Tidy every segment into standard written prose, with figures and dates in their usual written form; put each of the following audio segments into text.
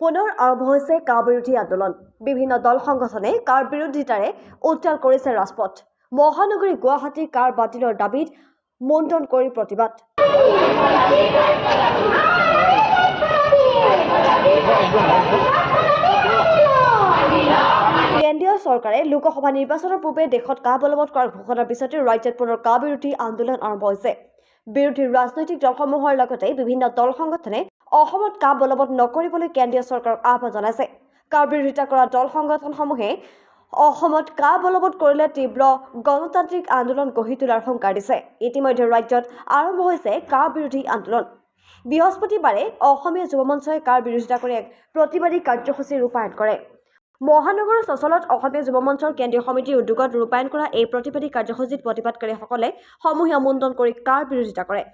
পুনৰ আৰম্ভ হৈছে কা বিৰোধী আন্দোলন। বিভিন্ন দল সংগঠনে কাৰ বিৰোধিতাৰে উত্তাল কৰিছে ৰাজপথ। মহানগৰী গুৱাহাটীৰ কাৰ বাতিলৰ দাবীত মুণ্ডন কৰি প্ৰতিবাদ। কেন্দ্ৰীয় চৰকাৰে লোকসভা নিৰ্বাচনৰ পূৰ্বে দেশত কা বলবৎ কৰাৰ ঘোষণাৰ পিছতে ৰাজ্যত পুনৰ কা বিৰোধী আন্দোলন আৰম্ভ হৈছে। বিৰোধী ৰাজনৈতিক দলসমূহৰ লগতে বিভিন্ন দল সংগঠনে অসমত কা বলবৎ নকৰিবলৈ কেন্দ্ৰীয় চৰকাৰক আহ্বান জনাইছে। কাৰ বিৰোধিতা কৰা দল সংগঠনসমূহে অসমত কা বলবৎ কৰিলে তীব্ৰ গণতান্ত্ৰিক আন্দোলন গঢ়ি তোলাৰ হুংকাৰ দিছে। ইতিমধ্যে ৰাজ্যত আৰম্ভ হৈছে কা বিৰোধী আন্দোলন। বৃহস্পতিবাৰে অসমীয়া যুৱ মঞ্চই কাৰ বিৰোধিতা কৰি এক প্ৰতিবাদী কাৰ্যসূচী ৰূপায়ণ কৰে। মহানগৰ চচলত অসমীয়া যুৱ মঞ্চৰ কেন্দ্ৰীয় সমিতিৰ উদ্যোগত ৰূপায়ণ কৰা এই প্ৰতিবাদী কাৰ্যসূচীত প্ৰতিবাদকাৰীসকলে সমূহীয়া মুণ্ডন কৰি কাৰ বিৰোধিতা কৰে।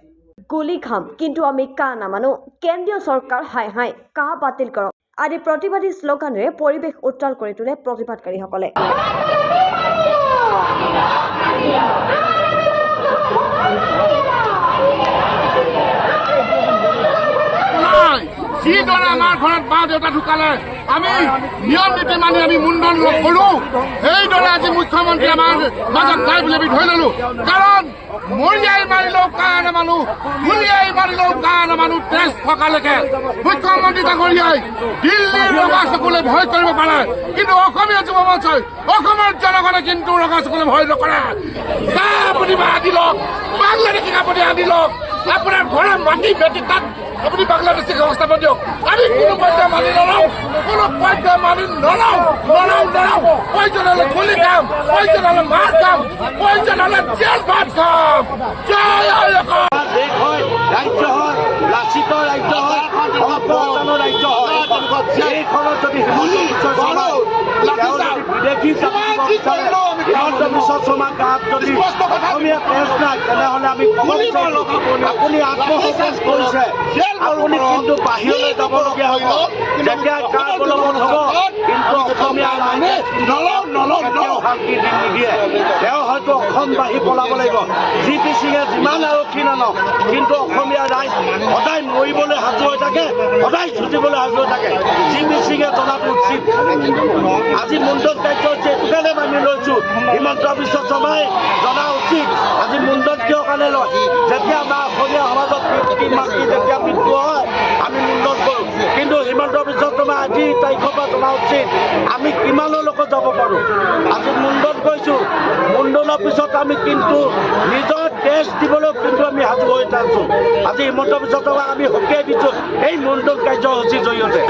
গুলি খাম কিন্তু আমি কা নামানো, কেন্দ্ৰীয় চৰকাৰ হাই হাই, কা বাতিল কৰক আদি প্ৰতিবাদী শ্লোগানেৰে পৰিৱেশ উত্তাল কৰি তোলে প্ৰতিবাদকাৰীসকলে। যিদৰে আমাৰ ঘৰত মা দেউতা ঢুকালে আমি নিয়ম নীতি মানি আমি মুণ্ডন কৰো, সেইদৰে আজি মুখ্যমন্ত্ৰী আমাৰ মাজত নাই বুলি আমি ধৰি ললো। কাৰণ মৰিয়াই মাৰিলেও কা নামানো, গুলিয়াই মাৰিলেও কা নামানো, তেজ থকালৈকে মুখ্যমন্ত্ৰী ডাঙৰীয়াই দিল্লীৰ ৰঙা চকুলে ভয় কৰিব পাৰে, কিন্তু অসমীয়া যুৱ মঞ্চই অসমৰ জনগণে কিন্তু ৰঙা চকুলে ভয় নকৰে। কা আপুনি আদি লওক, বাংলাদেশীক আপুনি আদি লওক, আপোনাৰ ঘৰৰ মাটি বেটি তাত আপুনি বাংলাদেশীক সংস্থাপন দিয়ক। আমি কোনো পৰ্যায় মানি নলওঁ, কোনো পৰ্যায় মানি নলওঁ। প্ৰয়োজন হলে গুলি খাম, প্ৰয়োজন হলে মাৰ খাম, প্ৰয়োজন হলে জেল ভাত খাম। জয় অসম। দেশ হয়, ৰাজ্য হয়, লাচিত ৰাজ্য হয়, অৱদানৰ ৰাজ্য হয়। এইখনত যদি বিদেশী হিমন্ত বিশ্ব শৰ্মাৰ গাত যদি অসমীয়া তেজ নাই, তেনেহলে আমি আপুনি আত্মসন্মান কৰিছে, আপুনি কিন্তু বাহিৰলৈ যাবলগীয়া হ'ব। যেতিয়া কা বলবৎ হ'ব কিন্তু অসমীয়া শান্তি নিদিয়ে। তেওঁ হয়তো অসমবাসী পলাব লাগিব। জি.পি. সিঙে যিমান আৰক্ষী নানক, কিন্তু অসমীয়া ৰাইজ সদায় মৰিবলৈ সাজু হৈ থাকে, সদায় যুঁজিবলৈ সাজু হৈ থাকে। জি.পি. সিঙে জনাটো উচিত। আজি মুণ্ডন কাৰ্যসূচী এইটো কাৰণে আমি লৈছো, হিমন্ত বিশ্ব শৰ্মাই জনা উচিত আজি মুণ্ডন কিয় কাৰণে লয়। যেতিয়া আমাৰ অসমীয়া সমাজত মাতৃ যেতিয়া মৃত্যু হয় আমি মুণ্ডন কৰোঁ, কিন্তু হিমন্ত বিশ্ব শৰ্মাই আজি তাৰিখৰ পৰা জনা উচিত আমি কিমানলৈকে যাব পাৰোঁ। আজি মুণ্ডন কৰিছোঁ, মুণ্ডনৰ পিছত আমি কিন্তু নিজৰ তেজ দিবলৈ কিন্তু আমি সাজু হৈ আছোঁ। আজি হিমন্ত বিশ্ব শৰ্মাক আমি সকীয়াই দিছোঁ এই মুণ্ডন কাৰ্যসূচীৰ জৰিয়তে।